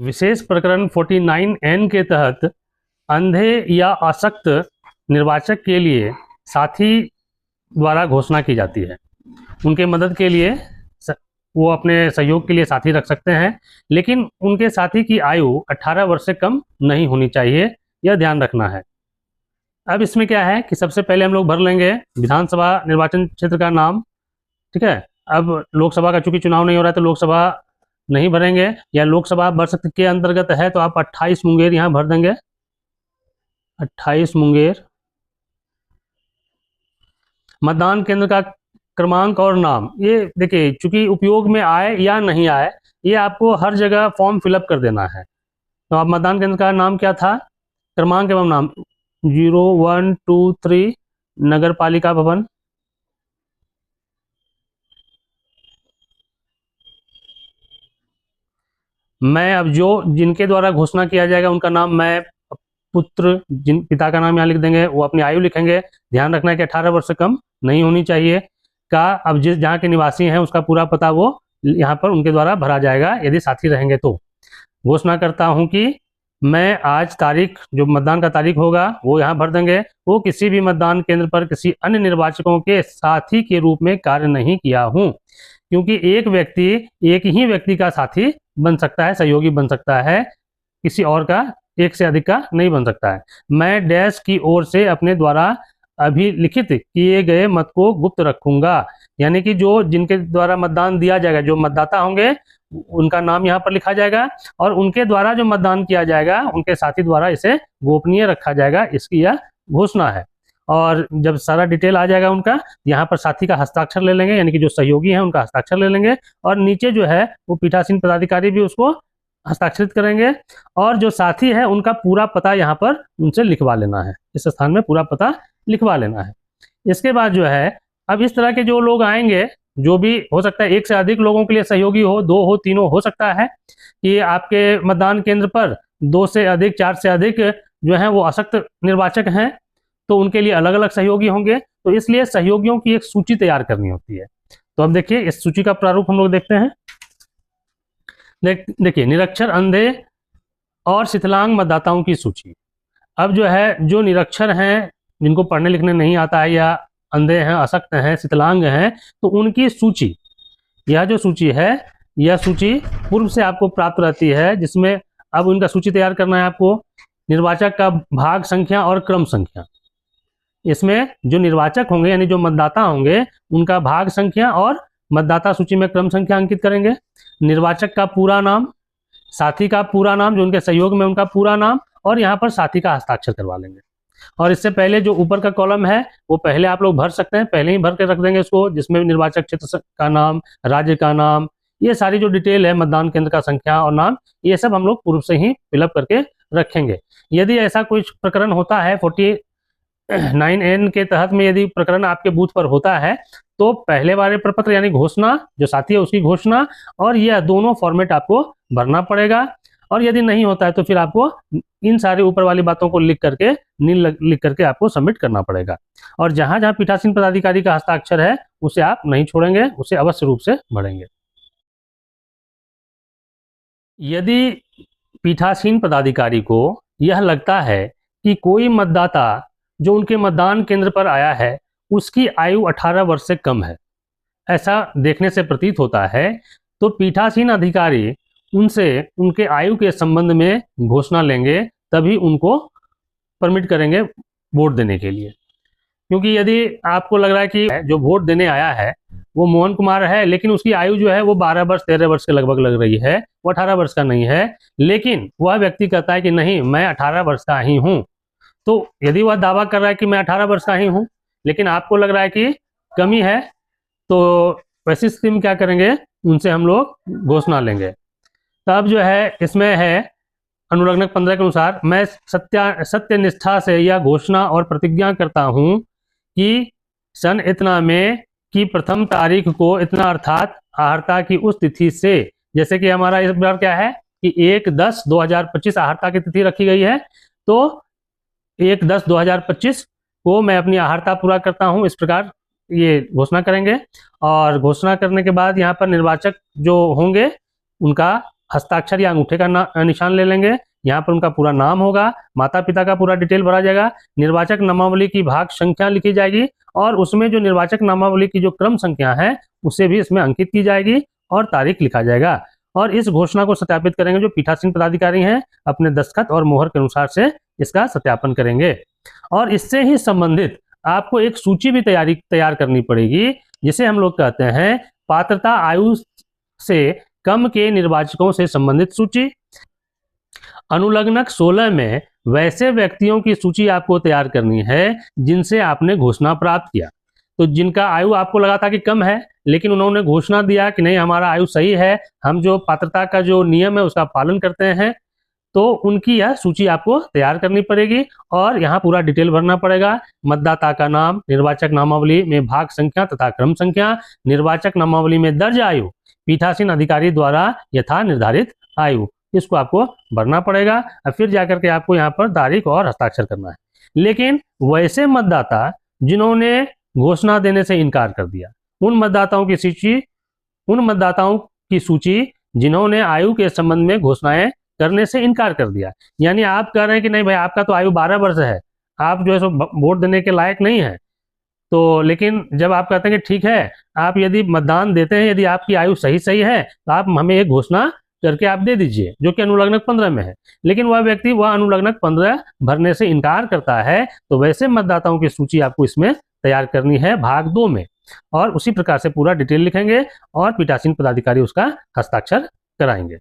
विशेष प्रकरण 49N के तहत अंधे या अशक्त निर्वाचक के लिए साथी द्वारा घोषणा की जाती है। उनके मदद के लिए वो अपने सहयोग के लिए साथी रख सकते हैं, लेकिन उनके साथी की आयु 18 वर्ष से कम नहीं होनी चाहिए, यह ध्यान रखना है। अब इसमें क्या है कि सबसे पहले हम लोग भर लेंगे विधानसभा निर्वाचन क्षेत्र का नाम, ठीक है। अब लोकसभा का चूंकि चुनाव नहीं हो रहा है तो लोकसभा नहीं भरेंगे, या लोकसभा वर्ष के अंतर्गत है तो आप 28 मुंगेर यहाँ भर देंगे, 28 मुंगेर। मतदान केंद्र का क्रमांक और नाम, ये देखिए चूंकि उपयोग में आए या नहीं आए ये आपको हर जगह फॉर्म फिलअप कर देना है। तो आप मतदान केंद्र का नाम क्या था, क्रमांक एवं नाम 0123 नगर पालिका भवन। मैं अब जो जिनके द्वारा घोषणा किया जाएगा उनका नाम मैं पुत्र, जिन पिता का नाम यहाँ लिख देंगे, वो अपनी आयु लिखेंगे। ध्यान रखना है कि 18 वर्ष से कम नहीं होनी चाहिए का। अब जिस जहाँ के निवासी हैं उसका पूरा पता वो यहाँ पर उनके द्वारा भरा जाएगा यदि साथी रहेंगे तो। घोषणा करता हूँ कि मैं आज तारीख, जो मतदान का तारीख होगा वो यहाँ भर देंगे। वो किसी भी मतदान केंद्र पर किसी अन्य निर्वाचकों के साथी के रूप में कार्य नहीं किया हूँ, क्योंकि एक व्यक्ति एक ही व्यक्ति का साथी बन सकता है, सहयोगी बन सकता है, किसी और का एक से अधिक का नहीं बन सकता है। मैं डैश की ओर से अपने द्वारा अभिलिखित किए गए मत को गुप्त रखूंगा, यानी कि जो जिनके द्वारा मतदान दिया जाएगा, जो मतदाता होंगे उनका नाम यहाँ पर लिखा जाएगा और उनके द्वारा जो मतदान किया जाएगा उनके साथी द्वारा इसे गोपनीय रखा जाएगा, इसकी यह घोषणा है। और जब सारा डिटेल आ जाएगा उनका, यहाँ पर साथी का हस्ताक्षर ले लेंगे, यानी कि जो सहयोगी हैं उनका हस्ताक्षर ले लेंगे, और नीचे जो है वो पीठासीन पदाधिकारी भी उसको हस्ताक्षरित करेंगे, और जो साथी है उनका पूरा पता यहाँ पर उनसे लिखवा लेना है, इस स्थान में पूरा पता लिखवा लेना है। इसके बाद जो है अब इस तरह के जो लोग आएंगे, जो भी हो सकता है एक से अधिक लोगों के लिए सहयोगी हो, 2 हो, 3 हो सकता है कि आपके मतदान केंद्र पर 2 से अधिक, 4 से अधिक जो है वो अशक्त निर्वाचक हैं, तो उनके लिए अलग अलग सहयोगी होंगे। तो इसलिए सहयोगियों की एक सूची तैयार करनी होती है। तो अब देखिए इस सूची का प्रारूप हम लोग देखते हैं। देखिए निरक्षर, अंधे और शिथिलांग मतदाताओं की सूची। अब जो है जो निरक्षर हैं, जिनको पढ़ने लिखने नहीं आता है, या अंधे हैं, अशक्त हैं, शिथिलांग हैं, तो उनकी सूची, यह जो सूची है यह सूची पूर्व से आपको प्राप्त रहती है, जिसमें अब उनका सूची तैयार करना है आपको। निर्वाचक का भाग संख्या और क्रम संख्या, इसमें जो निर्वाचक होंगे यानी जो मतदाता होंगे उनका भाग संख्या और मतदाता सूची में क्रम संख्या अंकित करेंगे। निर्वाचक का पूरा नाम, साथी का पूरा नाम, जो उनके सहयोग में उनका पूरा नाम, और यहाँ पर साथी का हस्ताक्षर करवा लेंगे। और इससे पहले जो ऊपर का कॉलम है वो पहले आप लोग भर सकते हैं, पहले ही भर के रख देंगे इसको, जिसमें निर्वाचक क्षेत्र का नाम, राज्य का नाम, ये सारी जो डिटेल है, मतदान केंद्र का संख्या और नाम, ये सब हम लोग पूर्व से ही फिलअप करके रखेंगे। यदि ऐसा कुछ प्रकरण होता है 49N के तहत में, यदि प्रकरण आपके बूथ पर होता है तो पहले वाले प्रपत्र यानी घोषणा, जो साथी है उसकी घोषणा, और यह दोनों फॉर्मेट आपको भरना पड़ेगा। और यदि नहीं होता है तो फिर आपको इन सारे ऊपर वाली बातों को लिख करके आपको सबमिट करना पड़ेगा। और जहां जहां पीठासीन पदाधिकारी का हस्ताक्षर है उसे आप नहीं छोड़ेंगे, उसे अवश्य रूप से भरेंगे। यदि पीठासीन पदाधिकारी को यह लगता है कि कोई मतदाता जो उनके मतदान केंद्र पर आया है उसकी आयु 18 वर्ष से कम है, ऐसा देखने से प्रतीत होता है, तो पीठासीन अधिकारी उनसे उनके आयु के संबंध में घोषणा लेंगे, तभी उनको परमिट करेंगे वोट देने के लिए। क्योंकि यदि आपको लग रहा है कि जो वोट देने आया है वो मोहन कुमार है, लेकिन उसकी आयु जो है वो 12 वर्ष 13 वर्ष के लगभग लग रही है, वो 18 वर्ष का नहीं है, लेकिन वह व्यक्ति कहता है कि नहीं मैं 18 वर्ष का ही हूँ, तो यदि वह दावा कर रहा है कि मैं 18 वर्ष का ही हूँ लेकिन आपको लग रहा है कि कमी है, तो वैसी स्थिति में क्या करेंगे, उनसे हम लोग घोषणा लेंगे। तब जो है इसमें है अनुलग्नक 15 के अनुसार, मैं सत्य निष्ठा से यह घोषणा और प्रतिज्ञा करता हूँ कि सन इतना में की प्रथम तारीख को इतना, अर्थात आहर्ता की उस तिथि से, जैसे कि हमारा इस बार क्या है कि 1/10/2025 आहर्ता की तिथि रखी गई है, तो 1/10/2025 को मैं अपनी आहर्ता पूरा करता हूँ, इस प्रकार ये घोषणा करेंगे। और घोषणा करने के बाद यहाँ पर निर्वाचक जो होंगे उनका हस्ताक्षर या अंगूठे का निशान ले लेंगे। यहाँ पर उनका पूरा नाम होगा, माता पिता का पूरा डिटेल भरा जाएगा, निर्वाचक नामावली की भाग संख्या लिखी जाएगी और उसमें जो निर्वाचक नामावली की जो क्रम संख्या है उसे भी इसमें अंकित की जाएगी और तारीख लिखा जाएगा। और इस घोषणा को सत्यापित करेंगे जो पीठासीन पदाधिकारी हैं, अपने दस्तखत और मोहर के अनुसार से इसका सत्यापन करेंगे। और इससे ही संबंधित आपको एक सूची भी तैयार करनी पड़ेगी, जिसे हम लोग कहते हैं पात्रता आयु से कम के निर्वाचकों से संबंधित सूची। अनुलग्नक 16 में वैसे व्यक्तियों की सूची आपको तैयार करनी है जिनसे आपने घोषणा प्राप्त किया। तो जिनका आयु आपको लगा था कि कम है, लेकिन उन्होंने घोषणा दिया कि नहीं हमारा आयु सही है, हम जो पात्रता का जो नियम है उसका पालन करते हैं, तो उनकी यह सूची आपको तैयार करनी पड़ेगी और यहाँ पूरा डिटेल भरना पड़ेगा। मतदाता का नाम, निर्वाचक नामावली में भाग संख्या तथा क्रम संख्या, निर्वाचक नामावली में दर्ज आयु, पीठासीन अधिकारी द्वारा यथा निर्धारित आयु, इसको आपको भरना पड़ेगा और फिर जाकर के आपको यहाँ पर तारीख और हस्ताक्षर करना है। लेकिन वैसे मतदाता जिन्होंने घोषणा देने से इनकार कर दिया, उन मतदाताओं की सूची जिन्होंने आयु के संबंध में घोषणाएं करने से इनकार कर दिया, यानी आप कह रहे हैं कि नहीं भाई आपका तो आयु 12 वर्ष है, आप जो है सो वोट देने के लायक नहीं है, तो लेकिन जब आप कहते हैं कि ठीक है आप यदि मतदान देते हैं, यदि आपकी आयु सही है तो आप हमें एक घोषणा करके आप दे दीजिए जो कि अनुलग्नक 15 में है, लेकिन वह व्यक्ति वह अनुलग्नक 15 भरने से इनकार करता है, तो वैसे मतदाताओं की सूची आपको इसमें तैयार करनी है भाग 2 में, और उसी प्रकार से पूरा डिटेल लिखेंगे और पीठासीन पदाधिकारी उसका हस्ताक्षर कराएंगे।